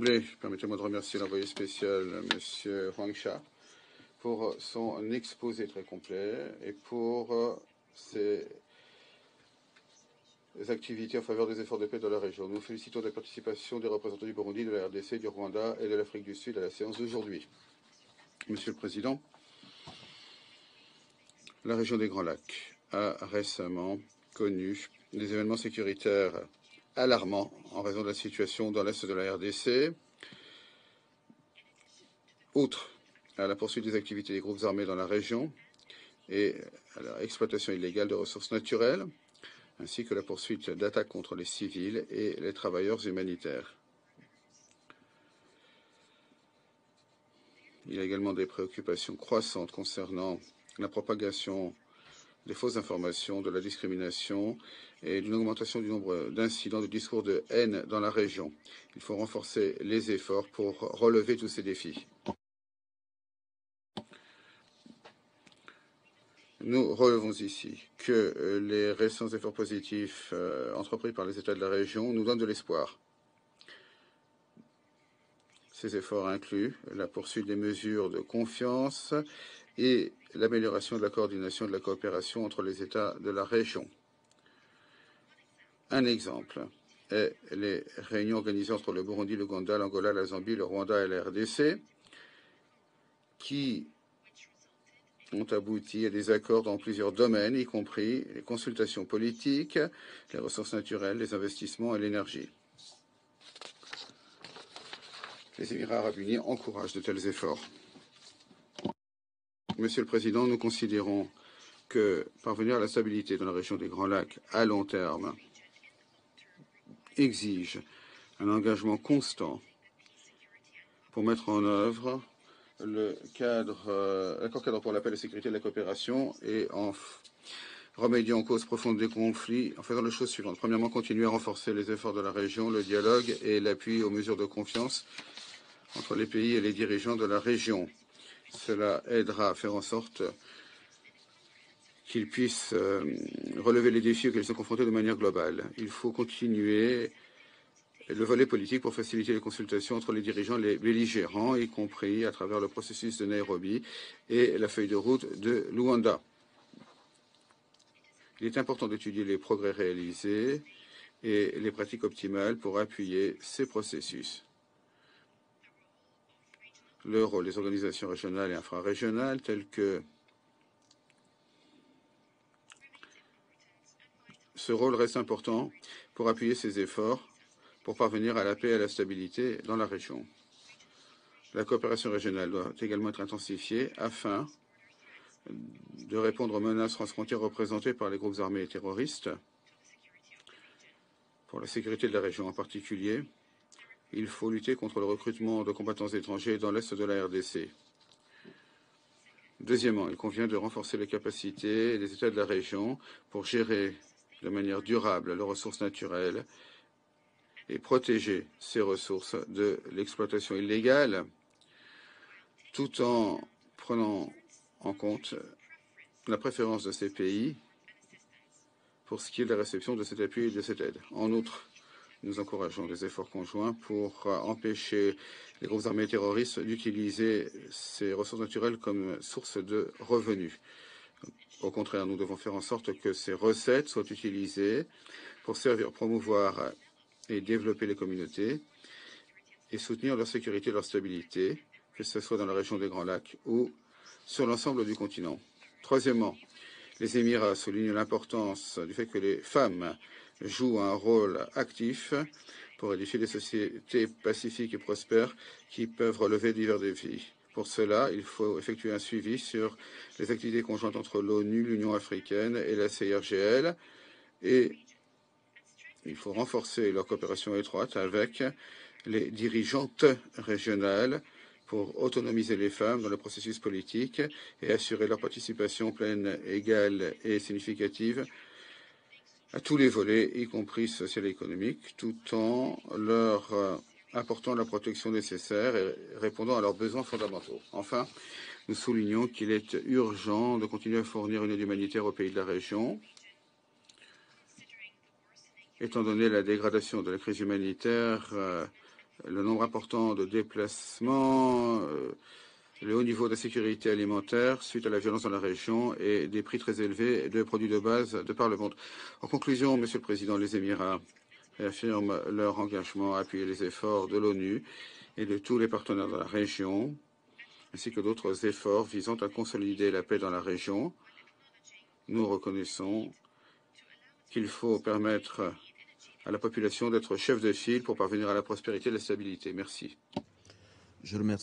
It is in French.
d'emblée, permettez-moi de remercier l'envoyé spécial, M. Huang Sha, pour son exposé très complet et pour ses activités en faveur des efforts de paix dans la région. Nous félicitons de la participation des représentants du Burundi, de la RDC, du Rwanda et de l'Afrique du Sud à la séance d'aujourd'hui. Monsieur le Président, la région des Grands Lacs a récemment connu des événements sécuritaires alarmants en raison de la situation dans l'est de la RDC. Outre à la poursuite des activités des groupes armés dans la région et à l'exploitation illégale de ressources naturelles, ainsi que la poursuite d'attaques contre les civils et les travailleurs humanitaires. Il y a également des préoccupations croissantes concernant la propagation des fausses informations, de la discrimination et d'une augmentation du nombre d'incidents de discours de haine dans la région. Il faut renforcer les efforts pour relever tous ces défis. Nous relevons ici que les récents efforts positifs entrepris par les États de la région nous donnent de l'espoir. Ces efforts incluent la poursuite des mesures de confiance et l'amélioration de la coordination et de la coopération entre les États de la région. Un exemple est les réunions organisées entre le Burundi, l'Ouganda, l'Angola, la Zambie, le Rwanda et la RDC, qui ont abouti à des accords dans plusieurs domaines, y compris les consultations politiques, les ressources naturelles, les investissements et l'énergie. Les Émirats arabes unis encouragent de tels efforts. Monsieur le Président, nous considérons que parvenir à la stabilité dans la région des Grands Lacs à long terme exige un engagement constant pour mettre en œuvre l'accord cadre pour la paix, la sécurité et la coopération et en remédiant aux causes profondes des conflits en faisant les choses suivantes. Premièrement, continuer à renforcer les efforts de la région, le dialogue et l'appui aux mesures de confiance entre les pays et les dirigeants de la région. Cela aidera à faire en sorte qu'ils puissent relever les défis auxquels ils sont confrontés de manière globale. Il faut continuer le volet politique pour faciliter les consultations entre les dirigeants et les belligérants, y compris à travers le processus de Nairobi et la feuille de route de Luanda. Il est important d'étudier les progrès réalisés et les pratiques optimales pour appuyer ces processus. Le rôle des organisations régionales et infrarégionales, telles que ce rôle reste important pour appuyer ces efforts pour parvenir à la paix et à la stabilité dans la région. La coopération régionale doit également être intensifiée afin de répondre aux menaces transfrontières représentées par les groupes armés et terroristes. Pour la sécurité de la région en particulier, il faut lutter contre le recrutement de combattants étrangers dans l'est de la RDC. Deuxièmement, il convient de renforcer les capacités des États de la région pour gérer de manière durable leurs ressources naturelles et protéger ces ressources de l'exploitation illégale, tout en prenant en compte la préférence de ces pays pour ce qui est de la réception de cet appui et de cette aide. En outre, nous encourageons des efforts conjoints pour empêcher les groupes armés terroristes d'utiliser ces ressources naturelles comme source de revenus. Au contraire, nous devons faire en sorte que ces recettes soient utilisées pour servir, promouvoir et développer les communautés et soutenir leur sécurité et leur stabilité, que ce soit dans la région des Grands Lacs ou sur l'ensemble du continent. Troisièmement, les Émirats soulignent l'importance du fait que les femmes jouent un rôle actif pour édifier des sociétés pacifiques et prospères qui peuvent relever divers défis. Pour cela, il faut effectuer un suivi sur les activités conjointes entre l'ONU, l'Union africaine et la CIRGL et il faut renforcer leur coopération étroite avec les dirigeantes régionales pour autonomiser les femmes dans le processus politique et assurer leur participation pleine, égale et significative à tous les volets, y compris social et économique, tout en leur apportant la protection nécessaire et répondant à leurs besoins fondamentaux. Enfin, nous soulignons qu'il est urgent de continuer à fournir une aide humanitaire aux pays de la région, étant donné la dégradation de la crise humanitaire le nombre important de déplacements, le haut niveau d'insécurité alimentaire suite à la violence dans la région et des prix très élevés de produits de base de par le monde. En conclusion, Monsieur le Président, les Émirats réaffirment leur engagement à appuyer les efforts de l'ONU et de tous les partenaires de la région, ainsi que d'autres efforts visant à consolider la paix dans la région. Nous reconnaissons qu'il faut permettre à la population d'être chef de file pour parvenir à la prospérité et la stabilité. Merci. Je remercie.